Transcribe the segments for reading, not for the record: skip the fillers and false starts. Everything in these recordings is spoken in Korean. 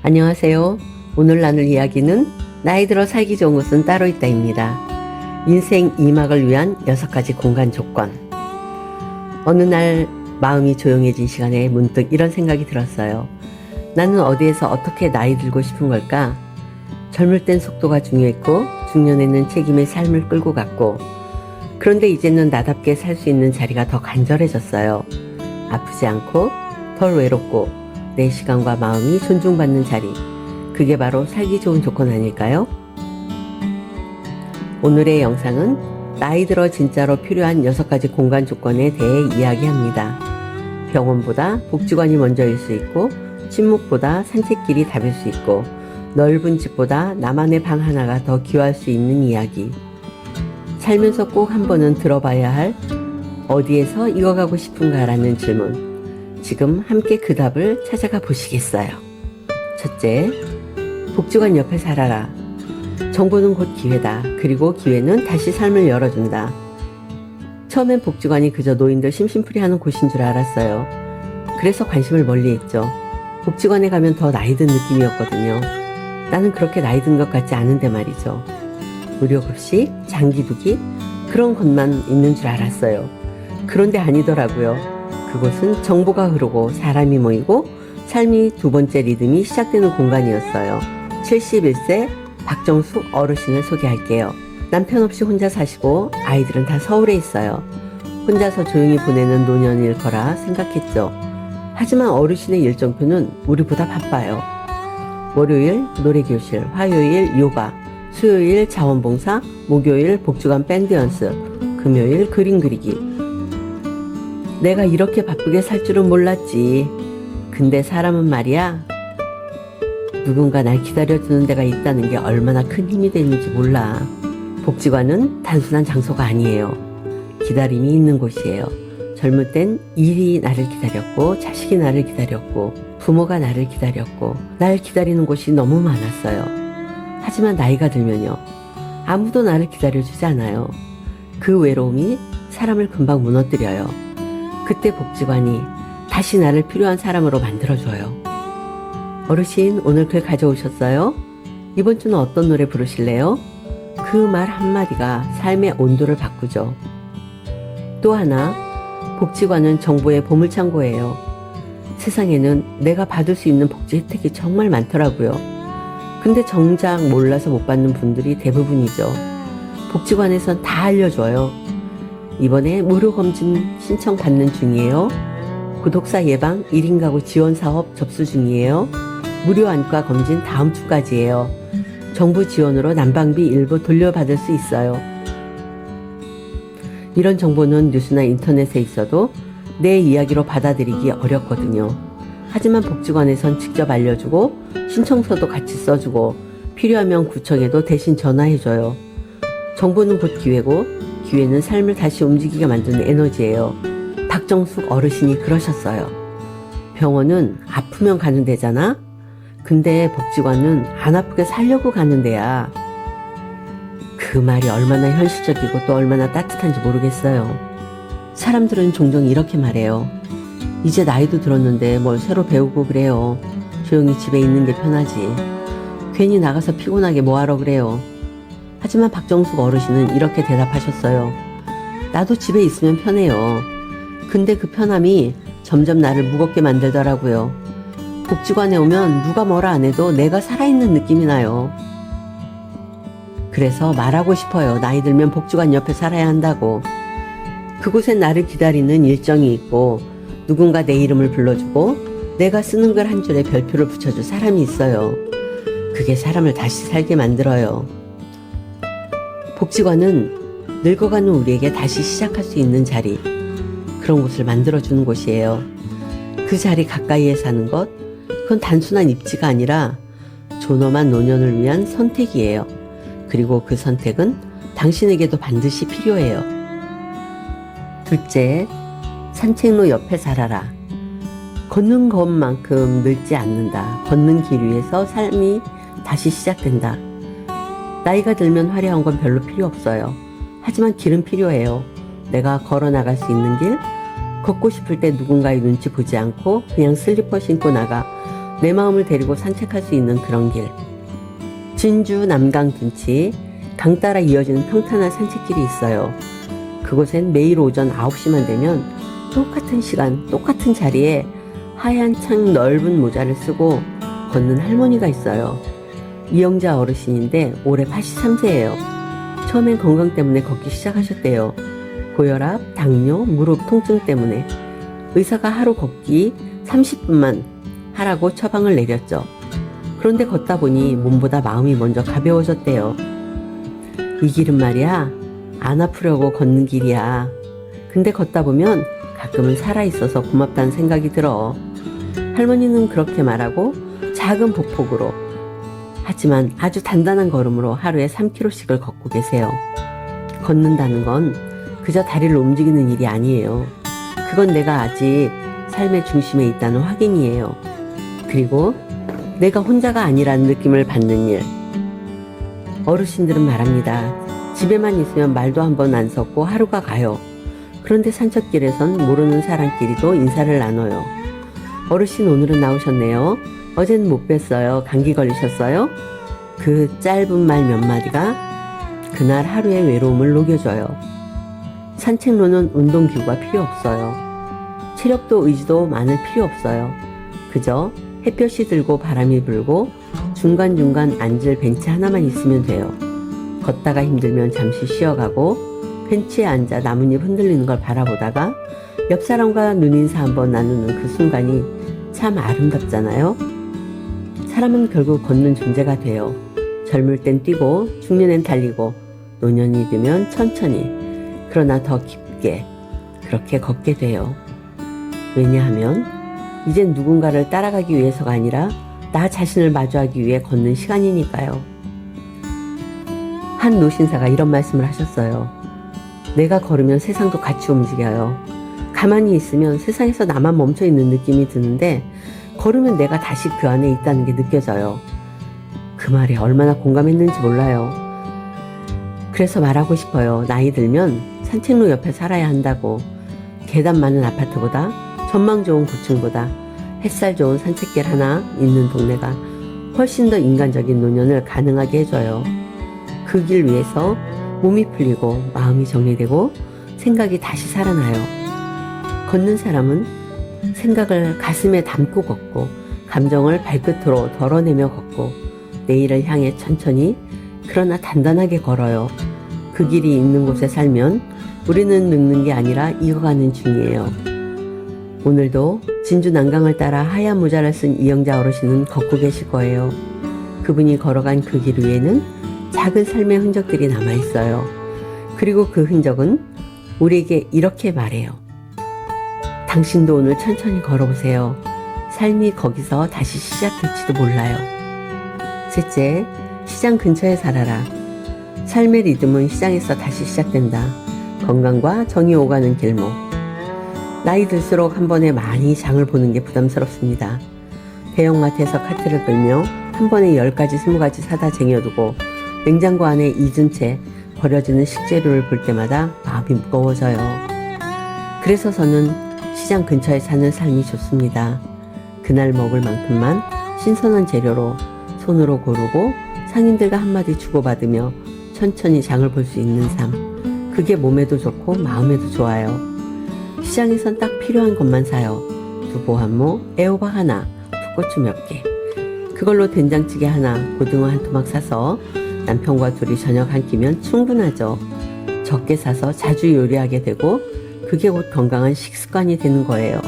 안녕하세요. 오늘 나눌 이야기는 나이 들어 살기 좋은 곳은 따로 있다입니다. 인생 2막을 위한 6가지 공간 조건. 어느 날 마음이 조용해진 시간에 문득 이런 생각이 들었어요. 나는 어디에서 어떻게 나이 들고 싶은 걸까? 젊을 땐 속도가 중요했고 중년에는 책임의 삶을 끌고 갔고, 그런데 이제는 나답게 살 수 있는 자리가 더 간절해졌어요. 아프지 않고 덜 외롭고 내 시간과 마음이 존중받는 자리, 그게 바로 살기 좋은 조건 아닐까요? 오늘의 영상은 나이 들어 진짜로 필요한 6가지 공간 조건에 대해 이야기합니다. 병원보다 복지관이 먼저일 수 있고, 친목보다 산책길이 답일 수 있고, 넓은 집보다 나만의 방 하나가 더 귀할 수 있는 이야기. 살면서 꼭 한 번은 들어봐야 할 어디에서 익어가고 싶은가 라는 질문. 지금 함께 그 답을 찾아가 보시겠어요? 첫째, 복지관 옆에 살아라. 정보는 곧 기회다. 그리고 기회는 다시 삶을 열어준다. 처음엔 복지관이 그저 노인들 심심풀이하는 곳인 줄 알았어요. 그래서 관심을 멀리했죠. 복지관에 가면 더 나이 든 느낌이었거든요. 나는 그렇게 나이 든 것 같지 않은데 말이죠. 무료급식, 장기두기, 그런 것만 있는 줄 알았어요. 그런데 아니더라고요. 그곳은 정보가 흐르고 사람이 모이고 삶이 두 번째 리듬이 시작되는 공간이었어요. 71세 박정숙 어르신을 소개할게요. 남편 없이 혼자 사시고 아이들은 다 서울에 있어요. 혼자서 조용히 보내는 노년일 거라 생각했죠. 하지만 어르신의 일정표는 우리보다 바빠요. 월요일 노래교실, 화요일 요가, 수요일 자원봉사, 목요일 복지관 밴드 연습, 금요일 그림 그리기. 내가 이렇게 바쁘게 살 줄은 몰랐지. 근데 사람은 말이야, 누군가 날 기다려주는 데가 있다는 게 얼마나 큰 힘이 되는지 몰라. 복지관은 단순한 장소가 아니에요. 기다림이 있는 곳이에요. 젊을 땐 일이 나를 기다렸고, 자식이 나를 기다렸고, 부모가 나를 기다렸고, 날 기다리는 곳이 너무 많았어요. 하지만 나이가 들면요, 아무도 나를 기다려주지 않아요. 그 외로움이 사람을 금방 무너뜨려요. 그때 복지관이 다시 나를 필요한 사람으로 만들어줘요. 어르신, 오늘 글 가져오셨어요? 이번 주는 어떤 노래 부르실래요? 그 말 한마디가 삶의 온도를 바꾸죠. 또 하나, 복지관은 정보의 보물창고예요. 세상에는 내가 받을 수 있는 복지 혜택이 정말 많더라고요. 근데 정작 몰라서 못 받는 분들이 대부분이죠. 복지관에선 다 알려줘요. 이번에 무료검진 신청 받는 중이에요. 구독사 예방 1인 가구 지원 사업 접수 중이에요. 무료 안과 검진 다음 주까지예요. 정부 지원으로 난방비 일부 돌려받을 수 있어요. 이런 정보는 뉴스나 인터넷에 있어도 내 이야기로 받아들이기 어렵거든요. 하지만 복지관에선 직접 알려주고 신청서도 같이 써주고 필요하면 구청에도 대신 전화해줘요. 정보는 곧 기회고, 기회는 삶을 다시 움직이게 만드는 에너지예요. 박정숙 어르신이 그러셨어요. 병원은 아프면 가는 데잖아? 근데 복지관은 안 아프게 살려고 가는 데야. 그 말이 얼마나 현실적이고 또 얼마나 따뜻한지 모르겠어요. 사람들은 종종 이렇게 말해요. 이제 나이도 들었는데 뭘 새로 배우고 그래요. 조용히 집에 있는 게 편하지. 괜히 나가서 피곤하게 뭐하러 그래요. 하지만 박정숙 어르신은 이렇게 대답하셨어요. 나도 집에 있으면 편해요. 근데 그 편함이 점점 나를 무겁게 만들더라고요. 복지관에 오면 누가 뭐라 안 해도 내가 살아있는 느낌이 나요. 그래서 말하고 싶어요. 나이 들면 복지관 옆에 살아야 한다고. 그곳엔 나를 기다리는 일정이 있고, 누군가 내 이름을 불러주고 내가 쓰는 글 한 줄에 별표를 붙여줄 사람이 있어요. 그게 사람을 다시 살게 만들어요. 복지관은 늙어가는 우리에게 다시 시작할 수 있는 자리, 그런 곳을 만들어주는 곳이에요. 그 자리 가까이에 사는 것, 그건 단순한 입지가 아니라 존엄한 노년을 위한 선택이에요. 그리고 그 선택은 당신에게도 반드시 필요해요. 둘째, 산책로 옆에 살아라. 걷는 것만큼 늙지 않는다. 걷는 길 위에서 삶이 다시 시작된다. 나이가 들면 화려한 건 별로 필요 없어요. 하지만 길은 필요해요. 내가 걸어 나갈 수 있는 길, 걷고 싶을 때 누군가의 눈치 보지 않고 그냥 슬리퍼 신고 나가 내 마음을 데리고 산책할 수 있는 그런 길. 진주 남강 둔치 강 따라 이어지는 평탄한 산책길이 있어요. 그곳엔 매일 오전 9시만 되면 똑같은 시간, 똑같은 자리에 하얀 창 넓은 모자를 쓰고 걷는 할머니가 있어요. 이영자 어르신인데 올해 83세예요. 처음엔 건강 때문에 걷기 시작하셨대요. 고혈압, 당뇨, 무릎 통증 때문에 의사가 하루 걷기 30분만 하라고 처방을 내렸죠. 그런데 걷다 보니 몸보다 마음이 먼저 가벼워졌대요. 이 길은 말이야, 안 아프려고 걷는 길이야. 근데 걷다 보면 가끔은 살아있어서 고맙다는 생각이 들어. 할머니는 그렇게 말하고 작은 보폭으로, 하지만 아주 단단한 걸음으로 하루에 3km씩을 걷고 계세요. 걷는다는 건 그저 다리를 움직이는 일이 아니에요. 그건 내가 아직 삶의 중심에 있다는 확인이에요. 그리고 내가 혼자가 아니라는 느낌을 받는 일. 어르신들은 말합니다. 집에만 있으면 말도 한 번 안 섞고 하루가 가요. 그런데 산책길에선 모르는 사람끼리도 인사를 나눠요. 어르신 오늘은 나오셨네요. 어젠 못 뵀어요. 감기 걸리셨어요? 그 짧은 말 몇 마디가 그날 하루의 외로움을 녹여줘요. 산책로는 운동기구가 필요 없어요. 체력도 의지도 많을 필요 없어요. 그저 햇볕이 들고 바람이 불고 중간중간 앉을 벤치 하나만 있으면 돼요. 걷다가 힘들면 잠시 쉬어가고 벤치에 앉아 나뭇잎 흔들리는 걸 바라보다가 옆 사람과 눈인사 한번 나누는 그 순간이 참 아름답잖아요. 사람은 결국 걷는 존재가 돼요. 젊을 땐 뛰고 중년엔 달리고 노년이 되면 천천히, 그러나 더 깊게 그렇게 걷게 돼요. 왜냐하면 이젠 누군가를 따라가기 위해서가 아니라 나 자신을 마주하기 위해 걷는 시간이니까요. 한 노신사가 이런 말씀을 하셨어요. 내가 걸으면 세상도 같이 움직여요. 가만히 있으면 세상에서 나만 멈춰있는 느낌이 드는데 걸으면 내가 다시 그 안에 있다는 게 느껴져요. 그 말에 얼마나 공감했는지 몰라요. 그래서 말하고 싶어요. 나이 들면 산책로 옆에 살아야 한다고. 계단 많은 아파트보다, 전망 좋은 고층보다 햇살 좋은 산책길 하나 있는 동네가 훨씬 더 인간적인 노년을 가능하게 해줘요. 그 길 위에서 몸이 풀리고 마음이 정리되고 생각이 다시 살아나요. 걷는 사람은 생각을 가슴에 담고 걷고 감정을 발끝으로 덜어내며 걷고 내일을 향해 천천히 그러나 단단하게 걸어요. 그 길이 있는 곳에 살면 우리는 늙는 게 아니라 익어가는 중이에요. 오늘도 진주 난강을 따라 하얀 모자를 쓴 이영자 어르신은 걷고 계실 거예요. 그분이 걸어간 그 길 위에는 작은 삶의 흔적들이 남아있어요. 그리고 그 흔적은 우리에게 이렇게 말해요. 당신도 오늘 천천히 걸어보세요. 삶이 거기서 다시 시작될지도 몰라요. 셋째, 시장 근처에 살아라. 삶의 리듬은 시장에서 다시 시작된다. 건강과 정이 오가는 길목. 나이 들수록 한 번에 많이 장을 보는 게 부담스럽습니다. 대형마트에서 카트를 끌며 한 번에 10가지, 20가지 사다 쟁여두고 냉장고 안에 잊은 채 버려지는 식재료를 볼 때마다 마음이 무거워져요. 그래서 저는 시장 근처에 사는 삶이 좋습니다. 그날 먹을 만큼만 신선한 재료로 손으로 고르고 상인들과 한마디 주고받으며 천천히 장을 볼 수 있는 삶. 그게 몸에도 좋고 마음에도 좋아요. 시장에선 딱 필요한 것만 사요. 두부 한 모, 애호박 하나, 풋고추 몇 개. 그걸로 된장찌개 하나, 고등어 한 토막 사서 남편과 둘이 저녁 한 끼면 충분하죠. 적게 사서 자주 요리하게 되고 그게 곧 건강한 식습관이 되는 거예요.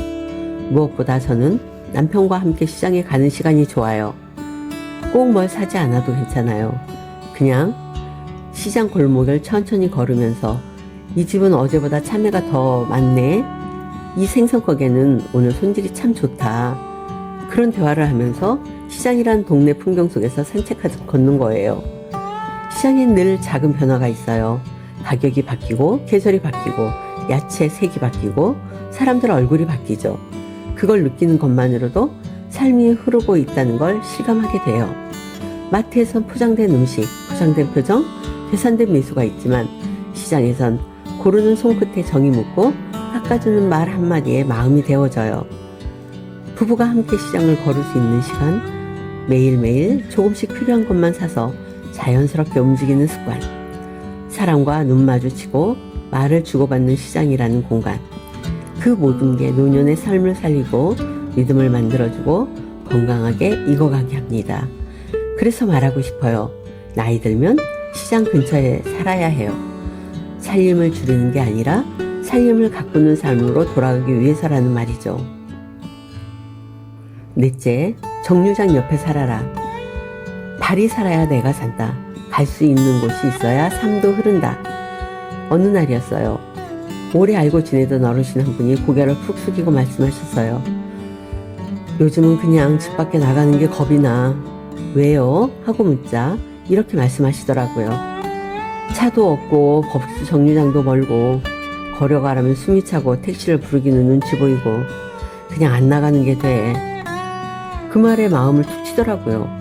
무엇보다 저는 남편과 함께 시장에 가는 시간이 좋아요. 꼭 뭘 사지 않아도 괜찮아요. 그냥 시장 골목을 천천히 걸으면서 이 집은 어제보다 참외가 더 많네. 이 생선가게는 오늘 손질이 참 좋다. 그런 대화를 하면서 시장이란 동네 풍경 속에서 산책하듯 걷는 거예요. 시장엔 늘 작은 변화가 있어요. 가격이 바뀌고 계절이 바뀌고 야채 색이 바뀌고 사람들 얼굴이 바뀌죠. 그걸 느끼는 것만으로도 삶이 흐르고 있다는 걸 실감하게 돼요. 마트에선 포장된 음식, 포장된 표정, 계산된 미소가 있지만 시장에선 고르는 손끝에 정이 묻고 깎아주는 말 한마디에 마음이 데워져요. 부부가 함께 시장을 걸을 수 있는 시간, 매일매일 조금씩 필요한 것만 사서 자연스럽게 움직이는 습관, 사람과 눈 마주치고 말을 주고받는 시장이라는 공간, 그 모든 게 노년의 삶을 살리고 리듬을 만들어주고 건강하게 익어가게 합니다. 그래서 말하고 싶어요. 나이 들면 시장 근처에 살아야 해요. 살림을 줄이는 게 아니라 살림을 가꾸는 삶으로 돌아가기 위해서라는 말이죠. 넷째, 정류장 옆에 살아라. 발이 살아야 내가 산다. 갈 수 있는 곳이 있어야 삶도 흐른다. 어느 날이었어요. 오래 알고 지내던 어르신 한 분이 고개를 푹 숙이고 말씀하셨어요. 요즘은 그냥 집 밖에 나가는 게 겁이 나. 왜요? 하고 묻자 이렇게 말씀하시더라고요. 차도 없고 버스 정류장도 멀고 걸어가라면 숨이 차고 택시를 부르기는 눈치 보이고 그냥 안 나가는 게 돼. 그 말에 마음을 툭 치더라고요.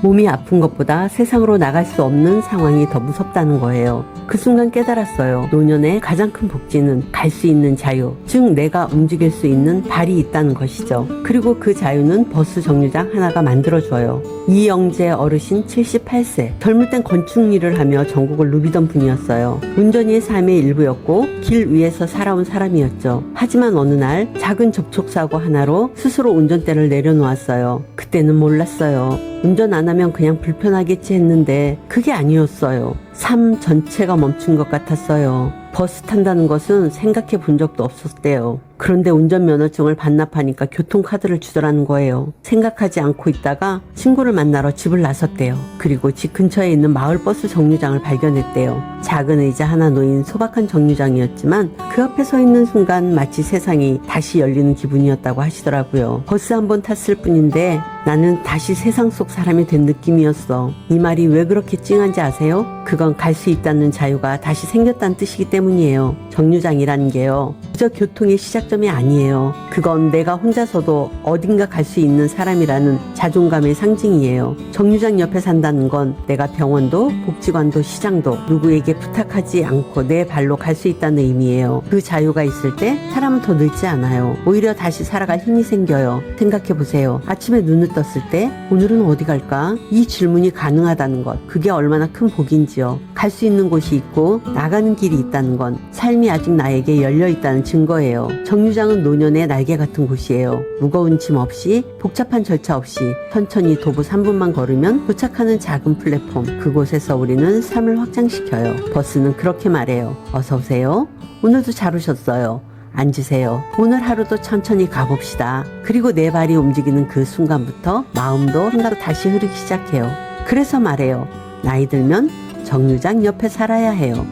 몸이 아픈 것보다 세상으로 나갈 수 없는 상황이 더 무섭다는 거예요. 그 순간 깨달았어요. 노년의 가장 큰 복지는 갈 수 있는 자유, 즉 내가 움직일 수 있는 발이 있다는 것이죠. 그리고 그 자유는 버스 정류장 하나가 만들어줘요. 이영재 어르신 78세, 젊을 땐 건축 일을 하며 전국을 누비던 분이었어요. 운전이 삶의 일부였고 길 위에서 살아온 사람이었죠. 하지만 어느 날 작은 접촉사고 하나로 스스로 운전대를 내려놓았어요. 그때는 몰랐어요. 운전 안 하면 그냥 불편하겠지 했는데 그게 아니었어요. 삶 전체가 멈춘 것 같았어요. 버스 탄다는 것은 생각해 본 적도 없었대요. 그런데 운전면허증을 반납하니까 교통카드를 주더라는 거예요. 생각하지 않고 있다가 친구를 만나러 집을 나섰대요. 그리고 집 근처에 있는 마을버스 정류장을 발견했대요. 작은 의자 하나 놓인 소박한 정류장이었지만 그 앞에 서 있는 순간 마치 세상이 다시 열리는 기분이었다고 하시더라고요. 버스 한 번 탔을 뿐인데 나는 다시 세상 속 사람이 된 느낌이었어. 이 말이 왜 그렇게 찡한지 아세요? 그건 갈 수 있다는 자유가 다시 생겼다는 뜻이기 때문이에요. 정류장이라는 게요. 그저 교통의 시작점이 아니에요. 그건 내가 혼자서도 어딘가 갈 수 있는 사람이라는 자존감의 상징이에요. 정류장 옆에 산다는 건 내가 병원도 복지관도 시장도 누구에게 부탁하지 않고 내 발로 갈 수 있다는 의미예요. 그 자유가 있을 때 사람은 더 늙지 않아요. 오히려 다시 살아갈 힘이 생겨요. 생각해보세요. 아침에 눈을 떴을 때 오늘은 어디 갈까? 이 질문이 가능하다는 것, 그게 얼마나 큰 복인지요. 갈 수 있는 곳이 있고 나가는 길이 있다는 건 삶이 아직 나에게 열려있다는 증거예요. 정류장은 노년의 날개 같은 곳이에요. 무거운 짐 없이 복잡한 절차 없이 천천히 도보 3분만 걸으면 도착하는 작은 플랫폼, 그곳에서 우리는 삶을 확장시켜요. 버스는 그렇게 말해요. 어서 오세요. 오늘도 잘 오셨어요. 앉으세요. 오늘 하루도 천천히 가봅시다. 그리고 내 발이 움직이는 그 순간부터 마음도 생각도 다시 흐르기 시작해요. 그래서 말해요. 나이 들면 정류장 옆에 살아야 해요.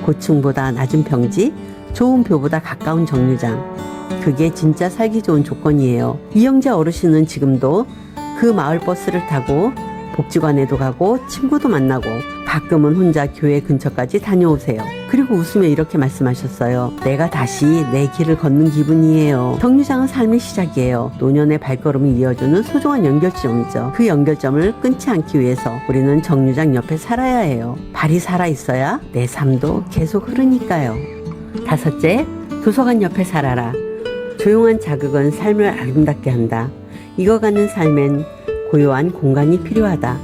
고층보다 낮은 평지, 좋은 뷰보다 가까운 정류장. 그게 진짜 살기 좋은 조건이에요. 이영재 어르신은 지금도 그 마을 버스를 타고 복지관에도 가고 친구도 만나고 가끔은 혼자 교회 근처까지 다녀오세요. 그리고 웃으며 이렇게 말씀하셨어요. 내가 다시 내 길을 걷는 기분이에요. 정류장은 삶의 시작이에요. 노년의 발걸음을 이어주는 소중한 연결점이죠. 그 연결점을 끊지 않기 위해서 우리는 정류장 옆에 살아야 해요. 발이 살아있어야 내 삶도 계속 흐르니까요. 다섯째, 도서관 옆에 살아라. 조용한 자극은 삶을 아름답게 한다. 익어가는 삶엔 고요한 공간이 필요하다.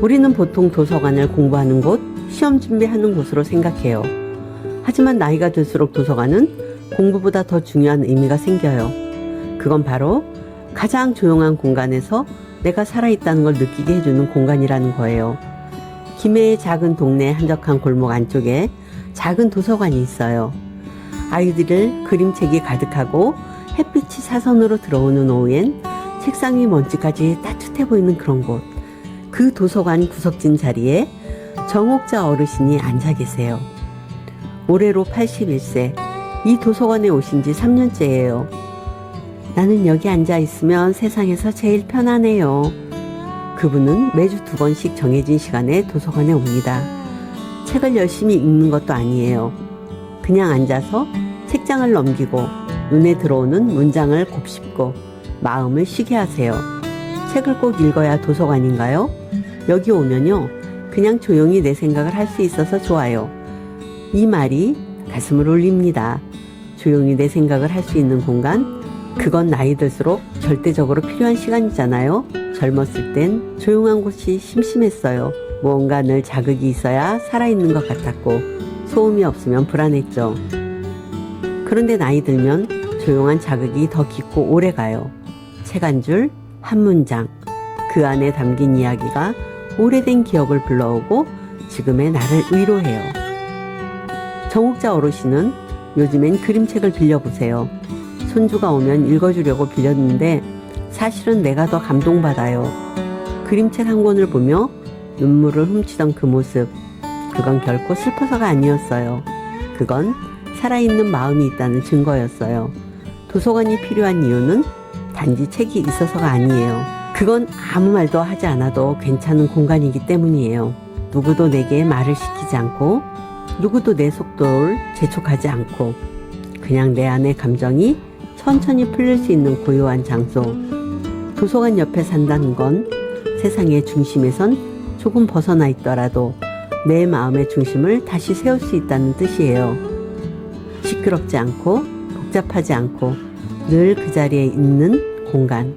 우리는 보통 도서관을 공부하는 곳, 시험 준비하는 곳으로 생각해요. 하지만 나이가 들수록 도서관은 공부보다 더 중요한 의미가 생겨요. 그건 바로 가장 조용한 공간에서 내가 살아있다는 걸 느끼게 해주는 공간이라는 거예요. 김해의 작은 동네 한적한 골목 안쪽에 작은 도서관이 있어요. 아이들을 그림책이 가득하고 햇빛이 사선으로 들어오는 오후엔 책상 위 먼지까지 따뜻해 보이는 그런 곳. 그 도서관 구석진 자리에 정옥자 어르신이 앉아 계세요. 올해로 81세. 이 도서관에 오신 지 3년째예요. 나는 여기 앉아 있으면 세상에서 제일 편하네요. 그분은 매주 2번씩 정해진 시간에 도서관에 옵니다. 책을 열심히 읽는 것도 아니에요. 그냥 앉아서 책장을 넘기고 눈에 들어오는 문장을 곱씹고 마음을 쉬게 하세요. 책을 꼭 읽어야 도서관인가요? 여기 오면요, 그냥 조용히 내 생각을 할 수 있어서 좋아요. 이 말이 가슴을 울립니다. 조용히 내 생각을 할 수 있는 공간, 그건 나이 들수록 절대적으로 필요한 시간이잖아요. 젊었을 땐 조용한 곳이 심심했어요. 무언가 늘 자극이 있어야 살아있는 것 같았고 소음이 없으면 불안했죠. 그런데 나이 들면 조용한 자극이 더 깊고 오래가요. 책 한 줄, 한 문장, 그 안에 담긴 이야기가 오래된 기억을 불러오고 지금의 나를 위로해요. 정옥자 어르신은 요즘엔 그림책을 빌려보세요. 손주가 오면 읽어주려고 빌렸는데 사실은 내가 더 감동받아요. 그림책 한 권을 보며 눈물을 훔치던 그 모습, 그건 결코 슬퍼서가 아니었어요. 그건 살아있는 마음이 있다는 증거였어요. 도서관이 필요한 이유는 단지 책이 있어서가 아니에요. 그건 아무 말도 하지 않아도 괜찮은 공간이기 때문이에요. 누구도 내게 말을 시키지 않고 누구도 내 속도를 재촉하지 않고 그냥 내 안의 감정이 천천히 풀릴 수 있는 고요한 장소. 도서관 옆에 산다는 건 세상의 중심에선 조금 벗어나 있더라도 내 마음의 중심을 다시 세울 수 있다는 뜻이에요. 시끄럽지 않고 복잡하지 않고 늘 그 자리에 있는 공간.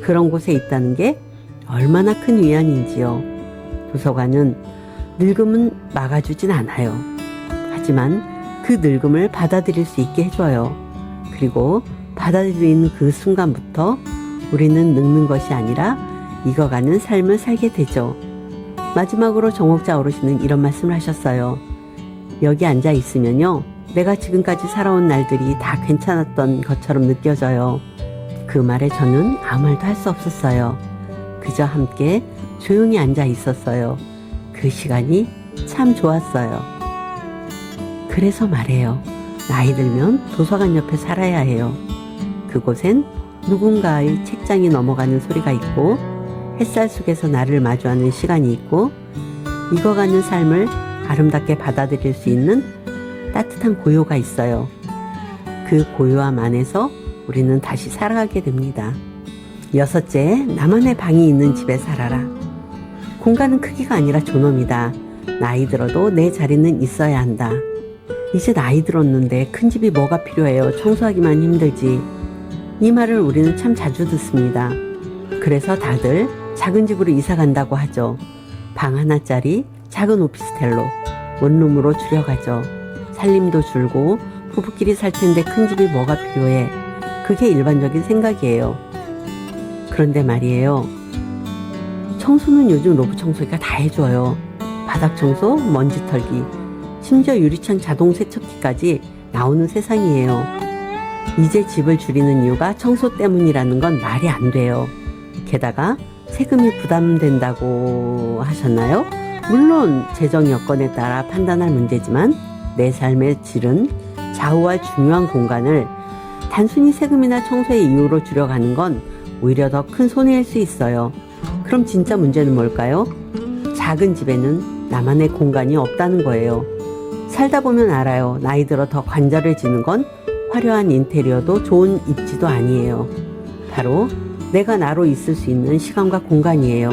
그런 곳에 있다는 게 얼마나 큰 위안인지요. 도서관은 늙음은 막아주진 않아요. 하지만 그 늙음을 받아들일 수 있게 해줘요. 그리고 받아들이는 그 순간부터 우리는 늙는 것이 아니라 익어가는 삶을 살게 되죠. 마지막으로 정옥자 어르신은 이런 말씀을 하셨어요. 여기 앉아 있으면요, 내가 지금까지 살아온 날들이 다 괜찮았던 것처럼 느껴져요. 그 말에 저는 아무 말도 할 수 없었어요. 그저 함께 조용히 앉아 있었어요. 그 시간이 참 좋았어요. 그래서 말해요. 나이 들면 도서관 옆에 살아야 해요. 그곳엔 누군가의 책장이 넘어가는 소리가 있고 햇살 속에서 나를 마주하는 시간이 있고 익어가는 삶을 아름답게 받아들일 수 있는 따뜻한 고요가 있어요. 그 고요함 안에서 우리는 다시 살아가게 됩니다. 6째, 나만의 방이 있는 집에 살아라. 공간은 크기가 아니라 존엄이다. 나이 들어도 내 자리는 있어야 한다. 이제 나이 들었는데 큰 집이 뭐가 필요해요. 청소하기만 힘들지. 이 말을 우리는 참 자주 듣습니다. 그래서 다들 작은 집으로 이사 간다고 하죠. 방 하나짜리 작은 오피스텔로, 원룸으로 줄여가죠. 살림도 줄고 부부끼리 살 텐데 큰 집이 뭐가 필요해. 그게 일반적인 생각이에요. 그런데 말이에요. 청소는 요즘 로봇 청소기가 다 해줘요. 바닥 청소, 먼지 털기, 심지어 유리창 자동 세척기까지 나오는 세상이에요. 이제 집을 줄이는 이유가 청소 때문이라는 건 말이 안 돼요. 게다가 세금이 부담된다고 하셨나요? 물론 재정 여건에 따라 판단할 문제지만 내 삶의 질은 좌우할 중요한 공간을 단순히 세금이나 청소의 이유로 줄여가는 건 오히려 더 큰 손해일 수 있어요. 그럼 진짜 문제는 뭘까요? 작은 집에는 나만의 공간이 없다는 거예요. 살다 보면 알아요. 나이 들어 더 관절해지는 건 화려한 인테리어도 좋은 입지도 아니에요. 바로 내가 나로 있을 수 있는 시간과 공간이에요.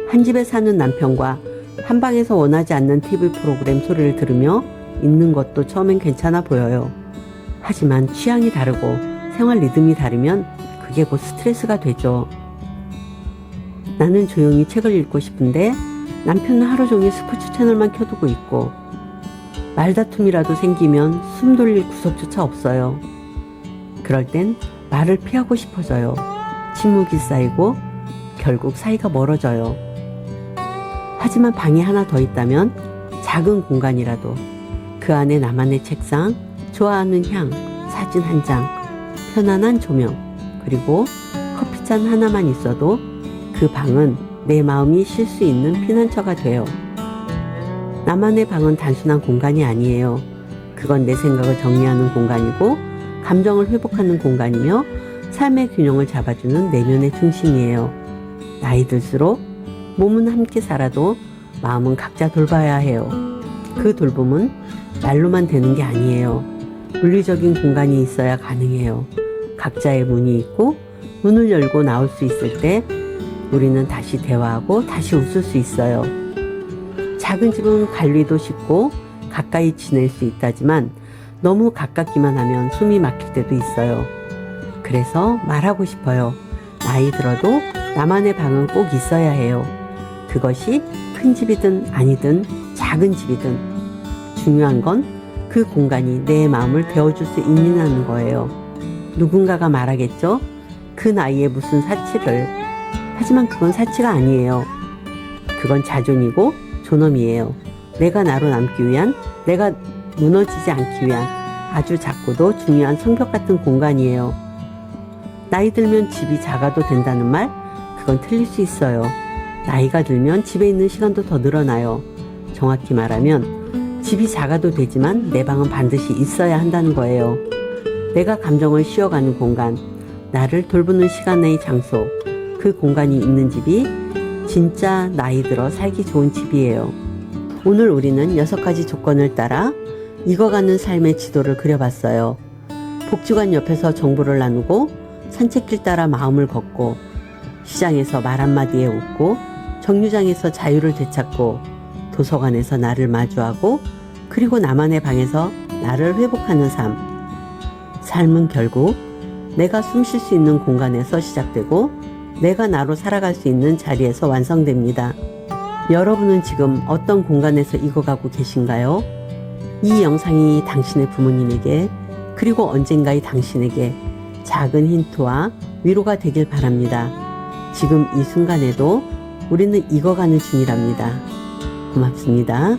한 집에 사는 남편과 한 방에서 원하지 않는 TV 프로그램 소리를 들으며 있는 것도 처음엔 괜찮아 보여요. 하지만 취향이 다르고 생활 리듬이 다르면 그게 곧 스트레스가 되죠. 나는 조용히 책을 읽고 싶은데 남편은 하루 종일 스포츠 채널만 켜두고 있고 말다툼이라도 생기면 숨 돌릴 구석조차 없어요. 그럴 땐 말을 피하고 싶어져요. 침묵이 쌓이고 결국 사이가 멀어져요. 하지만 방이 하나 더 있다면 작은 공간이라도 그 안에 나만의 책상, 좋아하는 향, 사진 한 장, 편안한 조명, 그리고 커피잔 하나만 있어도 그 방은 내 마음이 쉴 수 있는 피난처가 돼요. 나만의 방은 단순한 공간이 아니에요. 그건 내 생각을 정리하는 공간이고 감정을 회복하는 공간이며 삶의 균형을 잡아주는 내면의 중심이에요. 나이 들수록 몸은 함께 살아도 마음은 각자 돌봐야 해요. 그 돌봄은 말로만 되는 게 아니에요. 물리적인 공간이 있어야 가능해요. 각자의 문이 있고 문을 열고 나올 수 있을 때 우리는 다시 대화하고 다시 웃을 수 있어요. 작은 집은 관리도 쉽고 가까이 지낼 수 있다지만 너무 가깝기만 하면 숨이 막힐 때도 있어요. 그래서 말하고 싶어요. 나이 들어도 나만의 방은 꼭 있어야 해요. 그것이 큰 집이든 아니든 작은 집이든 중요한 건 그 공간이 내 마음을 데워줄 수 있느냐는 거예요. 누군가가 말하겠죠? 그 나이에 무슨 사치를. 하지만 그건 사치가 아니에요. 그건 자존이고 존엄이에요. 내가 나로 남기 위한, 내가 무너지지 않기 위한 아주 작고도 중요한 성벽 같은 공간이에요. 나이 들면 집이 작아도 된다는 말? 그건 틀릴 수 있어요. 나이가 들면 집에 있는 시간도 더 늘어나요. 정확히 말하면 집이 작아도 되지만 내 방은 반드시 있어야 한다는 거예요. 내가 감정을 쉬어가는 공간, 나를 돌보는 시간의 장소, 그 공간이 있는 집이 진짜 나이 들어 살기 좋은 집이에요. 오늘 우리는 6가지 조건을 따라 익어가는 삶의 지도를 그려봤어요. 복지관 옆에서 정보를 나누고, 산책길 따라 마음을 걷고, 시장에서 말 한마디에 웃고, 정류장에서 자유를 되찾고, 도서관에서 나를 마주하고, 그리고 나만의 방에서 나를 회복하는 삶. 삶은 결국 내가 숨 쉴 수 있는 공간에서 시작되고 내가 나로 살아갈 수 있는 자리에서 완성됩니다. 여러분은 지금 어떤 공간에서 익어가고 계신가요? 이 영상이 당신의 부모님에게 그리고 언젠가의 당신에게 작은 힌트와 위로가 되길 바랍니다. 지금 이 순간에도 우리는 익어가는 중이랍니다. 고맙습니다.